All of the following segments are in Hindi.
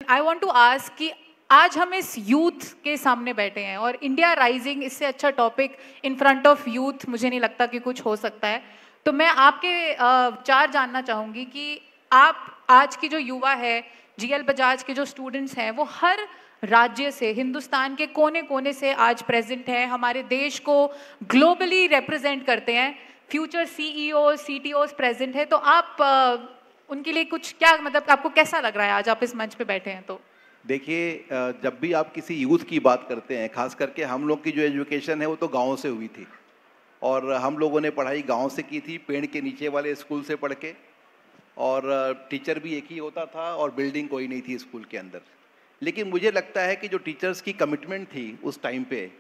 आई वांट टू आस्क कि आज हम इस यूथ के सामने बैठे हैं और इंडिया राइजिंग, इससे अच्छा topic in front of youth मुझे नहीं लगता कि कुछ हो सकता है। तो मैं आपके विचार जानना चाहूँगी कि आप आज की जो युवा है, जीएल बजाज के जो स्टूडेंट्स हैं, वो हर राज्य से, हिंदुस्तान के कोने कोने से आज प्रेजेंट हैं, हमारे देश को ग्लोबली रिप्रेजेंट करते हैं, फ्यूचर सीईओ सीटीओज प्रेजेंट है। तो आप उनके लिए कुछ क्या, मतलब आपको कैसा लग रहा है आज आप इस मंच पे बैठे हैं? तो देखिए, जब भी आप किसी यूथ की बात करते हैं, खास करके हम लोग की जो एजुकेशन है वो तो गाँव से हुई थी और हम लोगों ने पढ़ाई गांव से की थी, पेड़ के नीचे वाले स्कूल से पढ़ के, और टीचर भी एक ही होता था और बिल्डिंग कोई नहीं थी स्कूल के अंदर। लेकिन मुझे लगता है कि जो टीचर्स की कमिटमेंट थी उस टाइम पे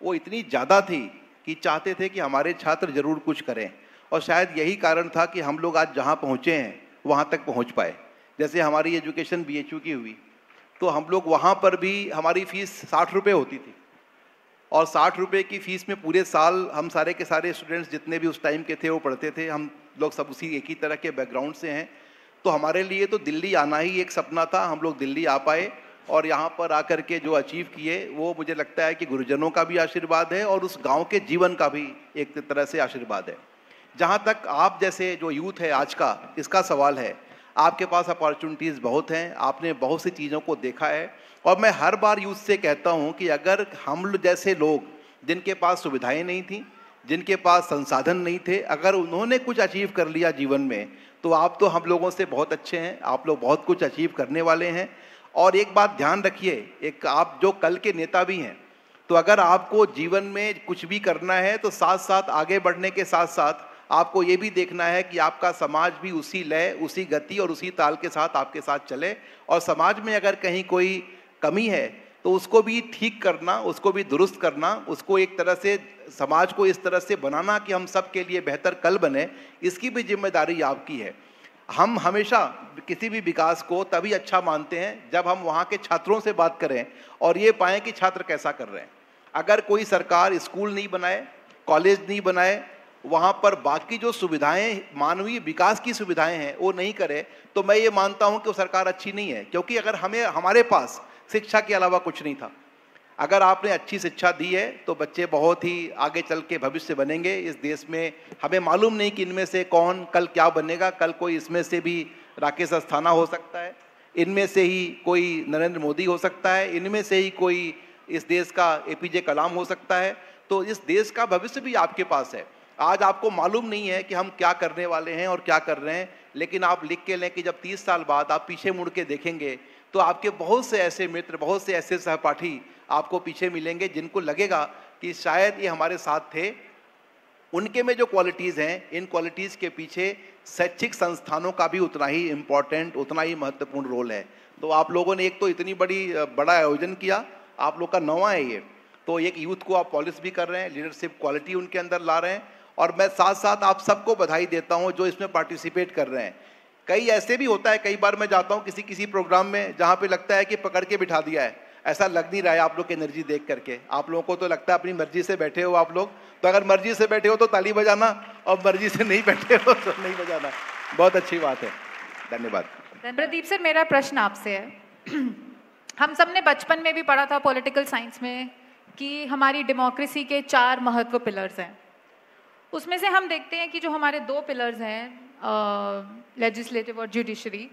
वो इतनी ज़्यादा थी कि चाहते थे कि हमारे छात्र ज़रूर कुछ करें, और शायद यही कारण था कि हम लोग आज जहाँ पहुँचे हैं वहाँ तक पहुँच पाए। जैसे हमारी एजुकेशन बीएचयू की हुई तो हम लोग वहाँ पर भी हमारी फ़ीस 60 रुपये होती थी, और 60 रुपये की फ़ीस में पूरे साल हम सारे के सारे स्टूडेंट्स जितने भी उस टाइम के थे वो पढ़ते थे। हम लोग सब उसी एक ही तरह के बैकग्राउंड से हैं, तो हमारे लिए तो दिल्ली आना ही एक सपना था। हम लोग दिल्ली आ पाए और यहाँ पर आकर के जो अचीव किए वो मुझे लगता है कि गुरुजनों का भी आशीर्वाद है और उस गाँव के जीवन का भी एक तरह से आशीर्वाद है। जहाँ तक आप जैसे जो यूथ है आज का, इसका सवाल है, आपके पास अपॉर्चुनिटीज़ बहुत हैं, आपने बहुत सी चीज़ों को देखा है, और मैं हर बार यूथ से कहता हूँ कि अगर हम जैसे लोग जिनके पास सुविधाएं नहीं थी, जिनके पास संसाधन नहीं थे, अगर उन्होंने कुछ अचीव कर लिया जीवन में, तो आप तो हम लोगों से बहुत अच्छे हैं, आप लोग बहुत कुछ अचीव करने वाले हैं। और एक बात ध्यान रखिए, एक आप जो कल के नेता भी हैं, तो अगर आपको जीवन में कुछ भी करना है तो साथ साथ आगे बढ़ने के साथ साथ आपको ये भी देखना है कि आपका समाज भी उसी लय, उसी गति और उसी ताल के साथ आपके साथ चले, और समाज में अगर कहीं कोई कमी है तो उसको भी ठीक करना, उसको भी दुरुस्त करना, उसको एक तरह से समाज को इस तरह से बनाना कि हम सब के लिए बेहतर कल बने, इसकी भी जिम्मेदारी आपकी है। हम हमेशा किसी भी विकास को तभी अच्छा मानते हैं जब हम वहाँ के छात्रों से बात करें और ये पाएँ कि छात्र कैसा कर रहे हैं। अगर कोई सरकार स्कूल नहीं बनाए, कॉलेज नहीं बनाए, वहाँ पर बाकी जो सुविधाएं, मानवीय विकास की सुविधाएं हैं वो नहीं करे, तो मैं ये मानता हूँ कि वो सरकार अच्छी नहीं है। क्योंकि अगर हमारे पास शिक्षा के अलावा कुछ नहीं था, अगर आपने अच्छी शिक्षा दी है तो बच्चे बहुत ही आगे चल के भविष्य बनेंगे इस देश में। हमें मालूम नहीं कि इनमें से कौन कल क्या बनेगा, कल कोई इसमें से भी राकेश अस्थाना हो सकता है, इनमें से ही कोई नरेंद्र मोदी हो सकता है, इनमें से ही कोई इस देश का एपीजे कलाम हो सकता है। तो इस देश का भविष्य भी आपके पास है। आज आपको मालूम नहीं है कि हम क्या करने वाले हैं और क्या कर रहे हैं, लेकिन आप लिख के लें कि जब 30 साल बाद आप पीछे मुड़ के देखेंगे तो आपके बहुत से ऐसे मित्र, बहुत से ऐसे सहपाठी आपको पीछे मिलेंगे जिनको लगेगा कि शायद ये हमारे साथ थे। उनके में जो क्वालिटीज़ हैं, इन क्वालिटीज़ के पीछे शैक्षिक संस्थानों का भी उतना ही इम्पोर्टेंट, उतना ही महत्वपूर्ण रोल है। तो आप लोगों ने एक तो इतनी बड़ा आयोजन किया, आप लोग का 9वां है ये, तो एक यूथ को आप पॉलिश भी कर रहे हैं, लीडरशिप क्वालिटी उनके अंदर ला रहे हैं, और मैं साथ साथ आप सबको बधाई देता हूं जो इसमें पार्टिसिपेट कर रहे हैं। कई ऐसे भी होता है, कई बार मैं जाता हूं किसी प्रोग्राम में जहां पे लगता है कि पकड़ के बिठा दिया है, ऐसा लग नहीं रहा है आप लोग की एनर्जी देख करके। आप लोगों को तो लगता है अपनी मर्जी से बैठे हो आप लोग, तो अगर मर्जी से बैठे हो तो ताली बजाना, और मर्जी से नहीं बैठे हो तो नहीं बजाना। बहुत अच्छी बात है, धन्यवाद। प्रदीप सर, मेरा प्रश्न आपसे है हम सब ने बचपन में भी पढ़ा था पॉलिटिकल साइंस में कि हमारी डेमोक्रेसी के 4 महत्व पिलर्स हैं। उसमें से हम देखते हैं कि जो हमारे 2 पिलर्स हैं, लेजिस्लेटिव और जुडिशरी,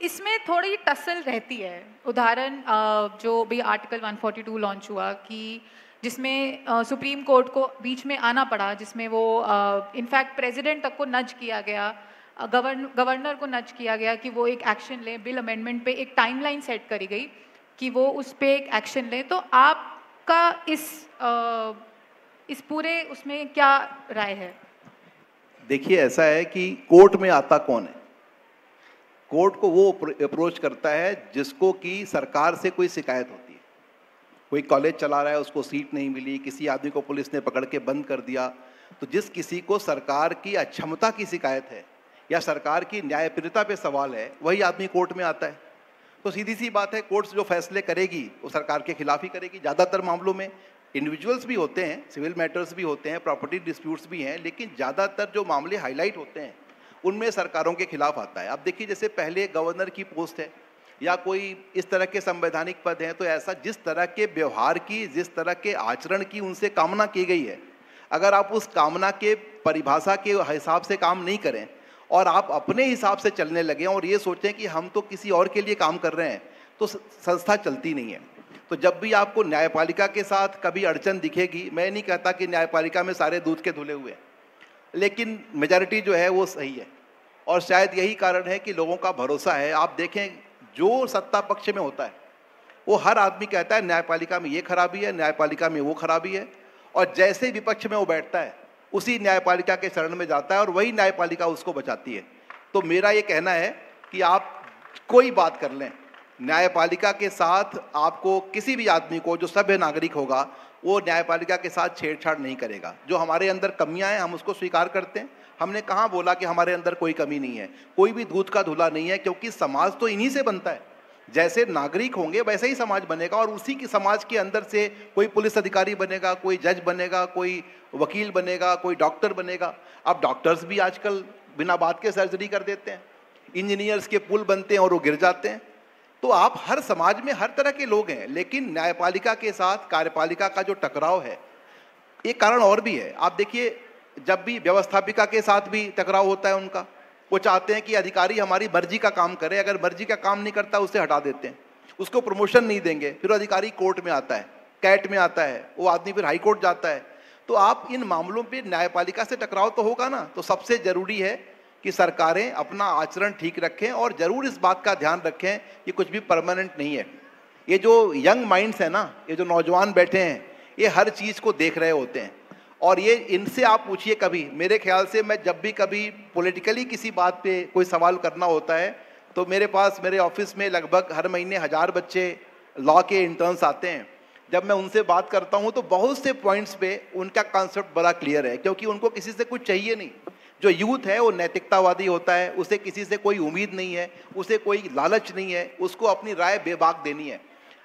इसमें थोड़ी टसल रहती है। उदाहरण जो भी आर्टिकल 142 लॉन्च हुआ कि जिसमें सुप्रीम कोर्ट को बीच में आना पड़ा, जिसमें वो इनफैक्ट प्रेसिडेंट तक को नज किया गया, गवर्नर को नज किया गया कि वो एक एक्शन लें। बिल अमेंडमेंट पे एक टाइमलाइन सेट करी गई कि वो उस पर एक एक्शन लें। तो आपका इस पूरे उसमें क्या राय है? देखिए, ऐसा है कि कोर्ट में आता कौन है? कोर्ट को वो अप्रोच करता है जिसको कि सरकार से कोई शिकायत होती है। कोई कॉलेज चला रहा है, उसको सीट नहीं मिली, किसी आदमी को पुलिस ने पकड़ के बंद कर दिया, तो जिस किसी को सरकार की अक्षमता की शिकायत है या सरकार की न्यायप्रियता पे सवाल है, वही आदमी कोर्ट में आता है। तो सीधी सी बात है, कोर्ट जो फैसले करेगी वो सरकार के खिलाफ ही करेगी। ज़्यादातर मामलों में इंडिविजुअल्स भी होते हैं, सिविल मैटर्स भी होते हैं, प्रॉपर्टी डिस्प्यूट्स भी हैं, लेकिन ज़्यादातर जो मामले हाईलाइट होते हैं उनमें सरकारों के खिलाफ आता है। अब देखिए, जैसे पहले गवर्नर की पोस्ट है, या कोई इस तरह के संवैधानिक पद हैं, तो ऐसा जिस तरह के व्यवहार की, जिस तरह के आचरण की उनसे कामना की गई है, अगर आप उस कामना के परिभाषा के हिसाब से काम नहीं करें और आप अपने हिसाब से चलने लगें और ये सोचें कि हम तो किसी और के लिए काम कर रहे हैं, तो संस्था चलती नहीं है। तो जब भी आपको न्यायपालिका के साथ कभी अड़चन दिखेगी, मैं नहीं कहता कि न्यायपालिका में सारे दूध के धुले हुए हैं, लेकिन मेजॉरिटी जो है वो सही है, और शायद यही कारण है कि लोगों का भरोसा है। आप देखें, जो सत्ता पक्ष में होता है वो हर आदमी कहता है न्यायपालिका में ये खराबी है, न्यायपालिका में वो खराबी है, और जैसे विपक्ष में वो बैठता है उसी न्यायपालिका के शरण में जाता है और वही न्यायपालिका उसको बचाती है। तो मेरा ये कहना है कि आप कोई बात कर लें, न्यायपालिका के साथ आपको किसी भी आदमी को, जो सभ्य नागरिक होगा, वो न्यायपालिका के साथ छेड़छाड़ नहीं करेगा। जो हमारे अंदर कमियां हैं हम उसको स्वीकार करते हैं। हमने कहाँ बोला कि हमारे अंदर कोई कमी नहीं है, कोई भी दूध का धुला नहीं है, क्योंकि समाज तो इन्हीं से बनता है। जैसे नागरिक होंगे वैसे ही समाज बनेगा, और उसी की समाज के अंदर से कोई पुलिस अधिकारी बनेगा, कोई जज बनेगा, कोई वकील बनेगा, कोई डॉक्टर बनेगा। अब डॉक्टर्स भी आजकल बिना बात के सर्जरी कर देते हैं, इंजीनियर्स के पुल बनते हैं और वो गिर जाते हैं। तो आप हर समाज में हर तरह के लोग हैं, लेकिन न्यायपालिका के साथ कार्यपालिका का जो टकराव है, एक कारण और भी है। आप देखिए, जब भी व्यवस्थापिका के साथ भी टकराव होता है उनका, वो चाहते हैं कि अधिकारी हमारी मर्जी का काम करे, अगर मर्जी का काम नहीं करता उसे हटा देते हैं, उसको प्रमोशन नहीं देंगे, फिर अधिकारी कोर्ट में आता है, कैट में आता है, वो आदमी फिर हाई कोर्ट जाता है। तो आप इन मामलों पे न्यायपालिका से टकराव तो होगा ना। तो सबसे जरूरी है कि सरकारें अपना आचरण ठीक रखें और जरूर इस बात का ध्यान रखें कि कुछ भी परमानेंट नहीं है। ये जो यंग माइंड्स है ना, ये जो नौजवान बैठे हैं, ये हर चीज़ को देख रहे होते हैं, और ये इनसे आप पूछिए कभी, मेरे ख्याल से मैं जब भी कभी पॉलिटिकली किसी बात पे कोई सवाल करना होता है, तो मेरे पास, मेरे ऑफिस में लगभग हर महीने 1000 बच्चे लॉ के इंटर्न्स आते हैं। जब मैं उनसे बात करता हूँ तो बहुत से पॉइंट्स पे उनका कॉन्सेप्ट बड़ा क्लियर है, क्योंकि उनको किसी से कुछ चाहिए नहीं। जो यूथ है वो नैतिकतावादी होता है, उसे किसी से कोई उम्मीद नहीं है, उसे कोई लालच नहीं है, उसको अपनी राय बेबाक देनी है।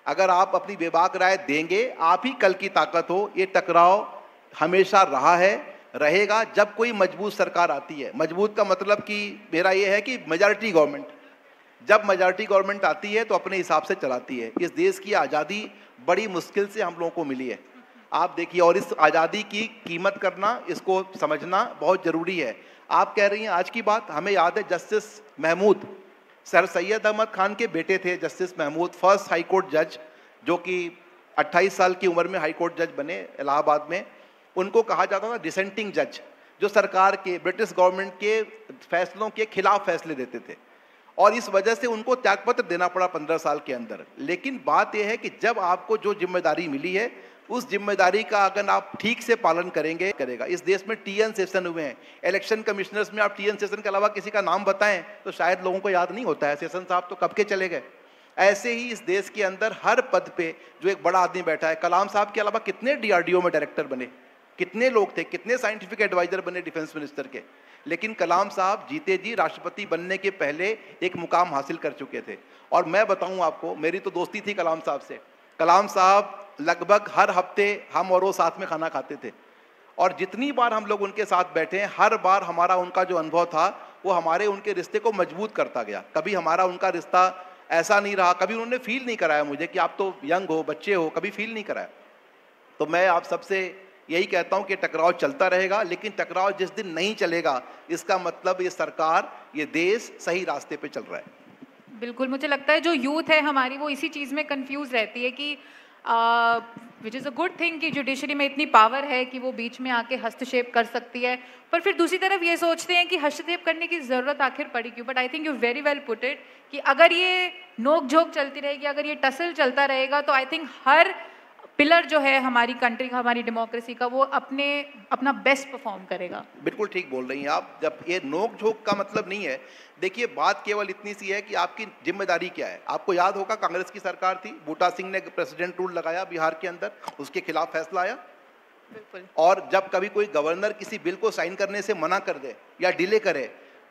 अगर आप अपनी बेबाक राय देंगे, आप ही कल की ताकत हो। ये टकराव हमेशा रहा है, रहेगा। जब कोई मजबूत सरकार आती है, मजबूत का मतलब कि मेरा ये है कि मेजॉरिटी गवर्नमेंट, जब मेजॉरिटी गवर्नमेंट आती है तो अपने हिसाब से चलाती है। इस देश की आज़ादी बड़ी मुश्किल से हम लोगों को मिली है, आप देखिए, और इस आज़ादी की कीमत करना, इसको समझना बहुत ज़रूरी है। आप कह रही हैं आज की बात, हमें याद है जस्टिस महमूद, सर सैयद अहमद खान के बेटे थे justice Mahmood, first high court जज, जो कि 28 साल की उम्र में हाई कोर्ट जज बने इलाहाबाद में। उनको कहा जाता था डिसेंटिंग जज, जो सरकार के, ब्रिटिश गवर्नमेंट के फैसलों के खिलाफ फैसले देते थे, और इस वजह से उनको त्यागपत्र देना पड़ा 15 साल के अंदर। लेकिन बात यह है कि जब आपको जो जिम्मेदारी मिली है, उस जिम्मेदारी का अगर आप ठीक से पालन करेंगे, करेगा। इस देश में टीएन सेशन हुए हैं, इलेक्शन कमिश्नर्स में आप टीएन सेशन के अलावा किसी का नाम बताएं तो शायद लोगों को याद नहीं होता है, सेशन साहब तो कब के चले गए। ऐसे ही इस देश के अंदर हर पद पे जो एक बड़ा आदमी बैठा है, कलाम साहब के अलावा कितने डीआरडीओ में डायरेक्टर बने, कितने लोग थे, कितने साइंटिफिक एडवाइजर बने डिफेंस मिनिस्टर के। लेकिन कलाम साहब जीते जी राष्ट्रपति बनने के पहले एक मुकाम हासिल कर चुके थे। और मैं बताऊं आपको, मेरी तो दोस्ती थी कलाम साहब से। कलाम साहब लगभग हर हफ्ते हम और वो साथ में खाना खाते थे, और जितनी बार हम लोग उनके साथ बैठे हैं, हर बार हमारा उनका जो अनुभव था वो हमारे उनके रिश्ते को मजबूत करता गया। कभी हमारा उनका रिश्ता ऐसा नहीं रहा, कभी उन्होंने फील नहीं कराया मुझे कि आप तो यंग हो, बच्चे हो, कभी फील नहीं कराया। तो मैं आप सबसे यही कहता हूं कि टकराव चलता रहेगा, लेकिन टकराव जिस दिन नहीं चलेगा, इसका मतलब ये सरकार, ये देश सही रास्ते पे चल रहा है। बिल्कुल, मुझे लगता है जो यूथ है हमारी, वो इसी चीज़ में कंफ्यूज रहती है कि which is a good thing कि जुडिशरी में इतनी पावर है कि वो बीच में आके हस्तक्षेप कर सकती है, पर फिर दूसरी तरफ ये सोचते हैं कि हस्तक्षेप करने की ज़रूरत आखिर पड़ी क्यों। But I think you very well put it कि अगर ये नोक झोंक चलती रहेगी, अगर ये टसल चलता रहेगा, तो आई थिंक हर पिलर जो है हमारी कंट्री का, हमारी डेमोक्रेसी का, वो अपना बेस्ट परफॉर्म करेगा। बिल्कुल ठीक बोल रही हैं आप। जब ये नोक झोंक का मतलब नहीं है, देखिए बात केवल इतनी सी है कि आपकी जिम्मेदारी क्या है। आपको याद होगा कांग्रेस की सरकार थी, बूटा सिंह ने प्रेसिडेंट रूल लगाया बिहार के अंदर, उसके खिलाफ फैसला आया। बिल्कुल। और जब कभी कोई गवर्नर किसी बिल को साइन करने से मना कर दे या डिले करे,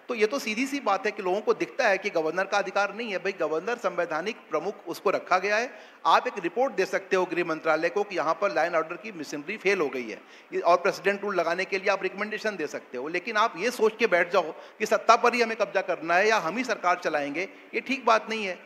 तो ये तो सीधी सी बात है कि लोगों को दिखता है कि गवर्नर का अधिकार नहीं है। भाई, गवर्नर संवैधानिक प्रमुख, उसको रखा गया है। आप एक रिपोर्ट दे सकते हो गृह मंत्रालय को कि यहाँ पर लॉ एंड ऑर्डर की मिशनरी फेल हो गई है, और प्रेसिडेंट रूल लगाने के लिए आप रिकमेंडेशन दे सकते हो। लेकिन आप ये सोच के बैठ जाओ कि सत्ता पर ही हमें कब्जा करना है या हम ही सरकार चलाएंगे, ये ठीक बात नहीं है।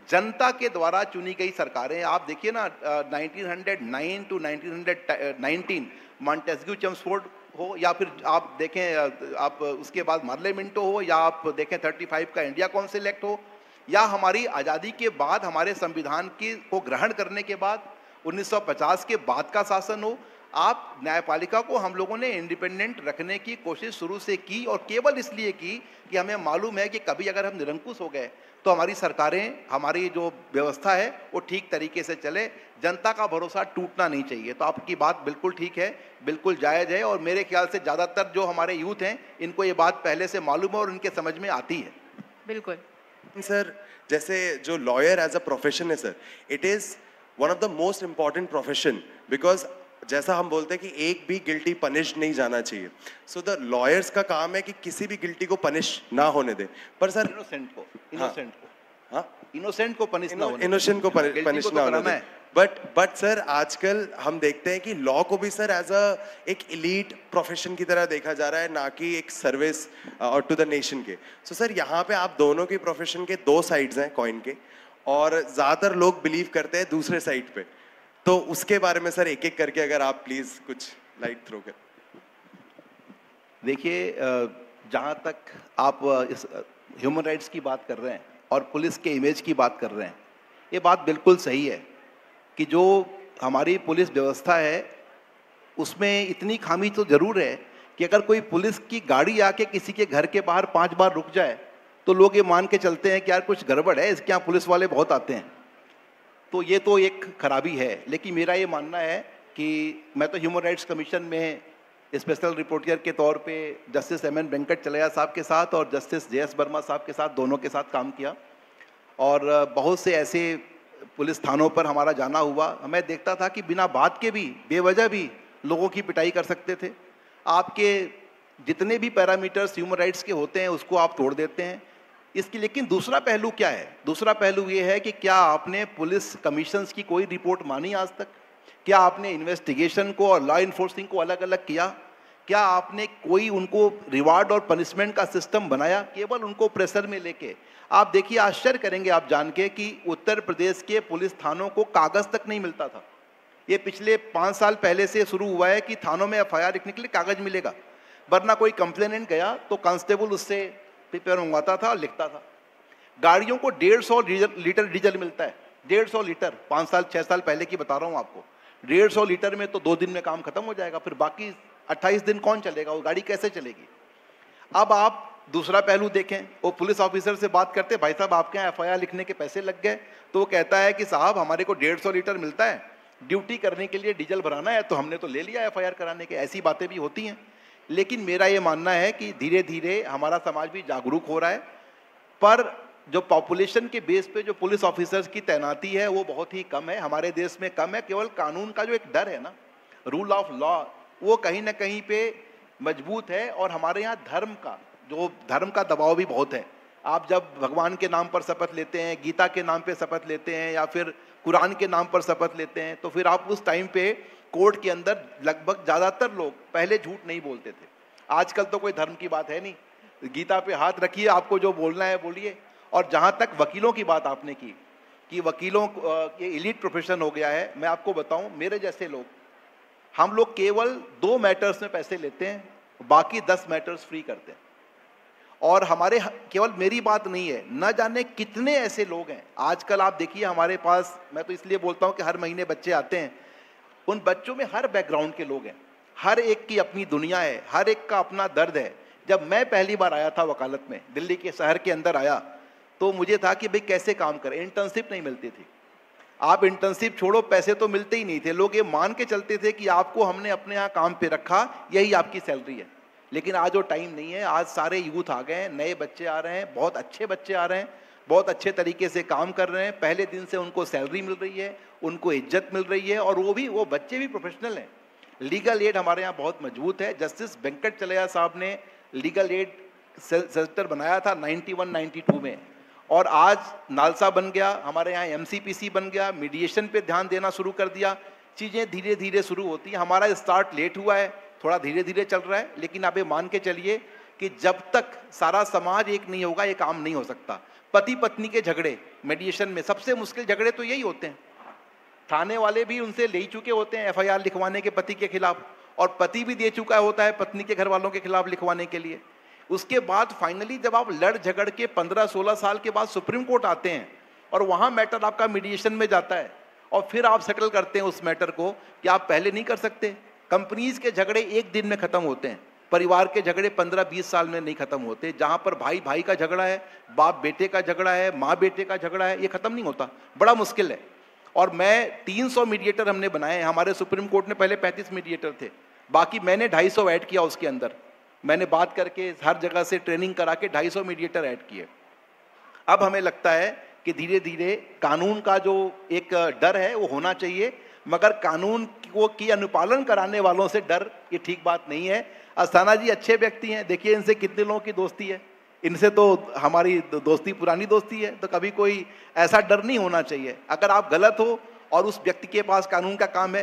जनता के द्वारा चुनी गई सरकारें। आप देखिए ना 1909 टू 1919 मॉन्टेस्क्यू चेम्सफोर्ड हो, या फिर आप देखें आप उसके बाद मार्लेमेंटो हो, या आप देखें 35 का इंडिया काउंसिल एक्ट हो, या हमारी आज़ादी के बाद हमारे संविधान की को ग्रहण करने के बाद 1950 के बाद का शासन हो, आप न्यायपालिका को हम लोगों ने इंडिपेंडेंट रखने की कोशिश शुरू से की, और केवल इसलिए की कि हमें मालूम है कि कभी अगर हम निरंकुश हो गए तो हमारी सरकारें, हमारी जो व्यवस्था है वो ठीक तरीके से चले, जनता का भरोसा टूटना नहीं चाहिए। तो आपकी बात बिल्कुल ठीक है, बिल्कुल जायज़ है, और मेरे ख्याल से ज़्यादातर जो हमारे यूथ हैं इनको ये बात पहले से मालूम है और उनके समझ में आती है। बिल्कुल सर, जैसे जो लॉयर एज अ प्रोफेशन है sir, it is one of the most important profession, because जैसा हम बोलते हैं कि एक भी गिल्टी पनिश नहीं जाना चाहिए। सो द लॉयर्स का काम है कि किसी भी गिल्टी को पनिश ना होने दे। पर सर इनोसेंट को पनिश ना होने, इनोसेंट को पनिश ना होने दे। बट सर, आजकल हम देखते हैं कि लॉ को भी सर एज अ एक इलीट प्रोफेशन की तरह देखा जा रहा है, ना कि एक सर्विस और टू द नेशन के। सो सर, यहाँ पे आप दोनों की प्रोफेशन के दो साइड्स हैं कॉइन के, और ज्यादातर लोग बिलीव करते हैं दूसरे साइड पे। तो उसके बारे में सर एक एक करके अगर आप प्लीज कुछ लाइट थ्रो कर। देखिए, जहाँ तक आप इस ह्यूमन राइट्स की बात कर रहे हैं और पुलिस के इमेज की बात कर रहे हैं, ये बात बिल्कुल सही है कि जो हमारी पुलिस व्यवस्था है उसमें इतनी खामी तो ज़रूर है कि अगर कोई पुलिस की गाड़ी आके किसी के घर के बाहर 5 बार रुक जाए तो लोग ये मान के चलते हैं कि यार कुछ गड़बड़ है, इसके यहाँ पुलिस वाले बहुत आते हैं। तो ये तो एक खराबी है। लेकिन मेरा ये मानना है कि मैं तो ह्यूमन राइट्स कमीशन में स्पेशल रिपोर्टर के तौर पे जस्टिस एम एन वेंकट चलैया साहब के साथ और जस्टिस जे एस वर्मा साहब के साथ, दोनों के साथ काम किया, और बहुत से ऐसे पुलिस थानों पर हमारा जाना हुआ। मैं देखता था कि बिना बात के भी, बेवजह भी लोगों की पिटाई कर सकते थे। आपके जितने भी पैरामीटर्स ह्यूमन राइट्स के होते हैं उसको आप तोड़ देते हैं इसकी। लेकिन दूसरा पहलू क्या है? दूसरा पहलू ये है कि क्या आपने पुलिस कमीशंस की कोई रिपोर्ट मानी आज तक? क्या आपने इन्वेस्टिगेशन को और लॉ इन्फोर्सिंग को अलग अलग किया? क्या आपने कोई उनको रिवार्ड और पनिशमेंट का सिस्टम बनाया? केवल उनको प्रेशर में लेके आप देखिए, आश्चर्य करेंगे आप जान के कि उत्तर प्रदेश के पुलिस थानों को कागज तक नहीं मिलता था। ये पिछले 5 साल पहले से शुरू हुआ है कि थानों में एफआईआर लिखने के लिए कागज मिलेगा, वरना कोई कंप्लेनेंट गया तो कांस्टेबल उससे पेपर मंगवाता था और लिखता था। गाड़ियों को 150 लीटर डीजल मिलता है, 150 लीटर। 5 साल 6 साल पहले की बता रहा हूँ आपको। 150 लीटर में तो 2 दिन में काम खत्म हो जाएगा, फिर बाकी 28 दिन कौन चलेगा? वो गाड़ी कैसे चलेगी? अब आप दूसरा पहलू देखें, वो पुलिस ऑफिसर से बात करते, भाई साहब आपके यहाँ एफआईआर लिखने के पैसे लग गए, तो वो कहता है कि साहब हमारे को 150 लीटर मिलता है, ड्यूटी करने के लिए डीजल भराना है तो हमने तो ले लिया एफआईआर कराने के। ऐसी बातें भी होती हैं। लेकिन मेरा ये मानना है कि धीरे धीरे हमारा समाज भी जागरूक हो रहा है, पर जो पॉपुलेशन के बेस पे जो पुलिस ऑफिसर्स की तैनाती है वो बहुत ही कम है, हमारे देश में कम है। केवल कानून का जो एक डर है ना, रूल ऑफ लॉ, वो कहीं ना कहीं पे मजबूत है। और हमारे यहाँ धर्म का दबाव भी बहुत है। आप जब भगवान के नाम पर शपथ लेते हैं, गीता के नाम पे शपथ लेते हैं या फिर कुरान के नाम पर शपथ लेते हैं, तो फिर आप उस टाइम पे कोर्ट के अंदर लगभग ज़्यादातर लोग पहले झूठ नहीं बोलते थे। आजकल तो कोई धर्म की बात है नहीं, गीता पे हाथ रखिए, आपको जो बोलना है बोलिए। और जहाँ तक वकीलों की बात आपने की कि वकीलों ये एलीट प्रोफेशन हो गया है, मैं आपको बताऊं, मेरे जैसे लोग, हम लोग केवल 2 मैटर्स में पैसे लेते हैं, बाकी 10 मैटर्स फ्री करते हैं। और हमारे, केवल मेरी बात नहीं है, न जाने कितने ऐसे लोग हैं आजकल। आप देखिए हमारे पास, मैं तो इसलिए बोलता हूँ कि हर महीने बच्चे आते हैं, उन बच्चों में हर बैकग्राउंड के लोग हैं, हर एक की अपनी दुनिया है, हर एक का अपना दर्द है। जब मैं पहली बार आया था वकालत में, दिल्ली के शहर के अंदर आया, तो मुझे था कि भाई कैसे काम करें। इंटर्नशिप नहीं मिलती थी। आप इंटर्नशिप छोड़ो, पैसे तो मिलते ही नहीं थे। लोग ये मान के चलते थे कि आपको हमने अपने यहाँ काम पे रखा, यही आपकी सैलरी है। लेकिन आज वो टाइम नहीं है। आज सारे यूथ आ गए हैं, नए बच्चे आ रहे हैं, बहुत अच्छे बच्चे आ रहे हैं, बहुत अच्छे तरीके से काम कर रहे हैं। पहले दिन से उनको सैलरी मिल रही है, उनको इज्जत मिल रही है, और वो बच्चे भी प्रोफेशनल हैं। लीगल एड हमारे यहाँ बहुत मजबूत है। जस्टिस वेंकट चलैया साहब ने लीगल एड सेंटर बनाया था 91-92 में, और आज नालसा बन गया, हमारे यहाँ एमसीपीसी बन गया, मीडिएशन पे ध्यान देना शुरू कर दिया। चीज़ें धीरे धीरे शुरू होती हैं। हमारा स्टार्ट लेट हुआ है, थोड़ा धीरे धीरे चल रहा है, लेकिन आप ये मान के चलिए कि जब तक सारा समाज एक नहीं होगा ये काम नहीं हो सकता। पति पत्नी के झगड़े मीडिएशन में सबसे मुश्किल झगड़े तो यही होते हैं। थाने वाले भी उनसे ले चुके होते हैं एफआईआर लिखवाने के पति के खिलाफ, और पति भी दे चुका होता है पत्नी के घर वालों के खिलाफ लिखवाने के लिए। उसके बाद फाइनली जब आप लड़ झगड़ के 15-16 साल के बाद सुप्रीम कोर्ट आते हैं और वहाँ मैटर आपका मीडिएशन में जाता है और फिर आप सेटल करते हैं उस मैटर को, कि आप पहले नहीं कर सकते। कंपनीज के झगड़े एक दिन में खत्म होते हैं, परिवार के झगड़े 15-20 साल में नहीं खत्म होते। जहाँ पर भाई भाई का झगड़ा है, बाप बेटे का झगड़ा है, माँ बेटे का झगड़ा है, ये खत्म नहीं होता, बड़ा मुश्किल है। और मैं 300 मीडिएटर हमने बनाए। हमारे सुप्रीम कोर्ट ने पहले 35 मीडिएटर थे, बाकी मैंने 250 ऐड किया उसके अंदर। मैंने बात करके हर जगह से ट्रेनिंग करा के 250 मीडिएटर ऐड किए। अब हमें लगता है कि धीरे धीरे कानून का जो एक डर है वो होना चाहिए, मगर कानून को की अनुपालन कराने वालों से डर, ये ठीक बात नहीं है। अस्थाना जी अच्छे व्यक्ति हैं, देखिए इनसे कितने लोगों की दोस्ती है, इनसे तो हमारी दोस्ती पुरानी दोस्ती है, तो कभी कोई ऐसा डर नहीं होना चाहिए। अगर आप गलत हो और उस व्यक्ति के पास कानून का काम है